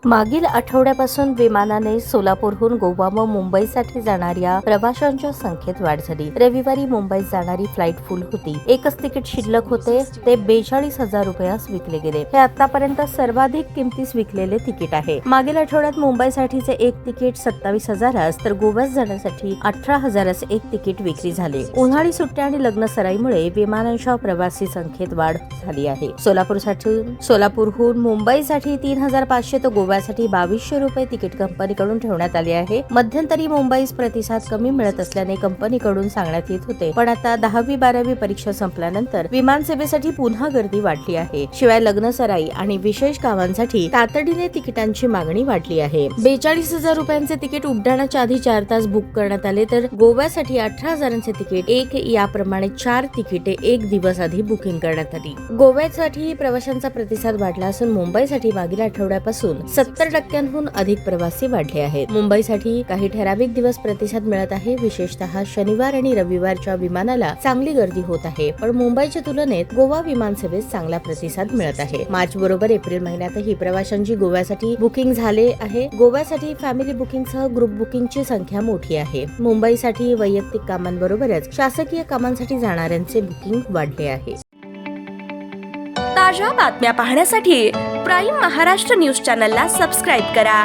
मागील आठवड्यापासून विमानाने सोलापूरहून गोवा व मुंबईसाठी जाणाऱ्या प्रवाशांच्या संख्येत वाढ झाली। रविवारी मुंबईत जाणारी फ्लाईट फुल होती। एकच तिकीट शिल्लक होते, ते 42,000 रुपयास विकले गेले। हे आतापर्यंत सर्वाधिक किमतीस विकलेले तिकीट आहे। मागील आठवड्यात मुंबईसाठीचे एक तिकीट 27,000 तर गोव्यात जाण्यासाठी 18,000 एक तिकीट विक्री झाले। उन्हाळी सुट्ट्या आणि लग्न सराईमुळे विमानांच्या प्रवासी संख्येत वाढ झाली आहे। सोलापूरहून मुंबईसाठी 3,500 तर गोव्यासाठी 2200 रुपये तिकीट कंपनीकडून ठेवण्यात आले आहे। मध्यंतरी मुंबईस प्रतिसाद कमी मिळत असल्याने कंपनीकडून सांगण्यात येत होते, पण आता 10वी-12वी परीक्षा संपल्यानंतर विमान सेवेसाठी पुन्हा गर्दी वाढली आहे। शिवाय लग्न सराई आणि विशेष कामांसाठी तातडीने तिकिटांची मागणी वाढली आहे। 42,000 रुपयांचे तिकीट उड्डाणाच्या आधी 4 तास बुक करण्यात आले, तर गोव्यासाठी 18,000चे तिकीट याप्रमाणे 4 तिकिटे एक दिवस आधी बुकिंग करण्यात आली। गोव्यासाठी प्रवाशांचा प्रतिसाद वाढला असून मुंबईसाठी मागील आठवड्यापासून 70% अधिक प्रवासी वाढले आहेत। मुंबईसाठी काही ठराविक दिवस प्रतिसाद मिळत आहे। विशेषतः शनिवार आणि रविवारच्या विमानाला चांगली गर्दी होत आहे, पण मुंबईच्या तुलनेत गोवा विमान सेवेस चांगला प्रतिसाद मिळत आहे। मार्च बरोबर एप्रिल महिन्यातही प्रवाशांची गोव्यासाठी बुकिंग झाले आहे। गोव्यासाठी फॅमिली बुकिंगसह ग्रुप बुकिंगची संख्या मोठी आहे। मुंबईसाठी वैयक्तिक कामांबरोबरच शासकीय कामांसाठी जाणाऱ्यांचे बुकिंग वाढले आहे। ताज्या बातम्या पाहण्यासाठी प्राईम महाराष्ट्र न्यूज चॅनलला सबस्क्राईब करा।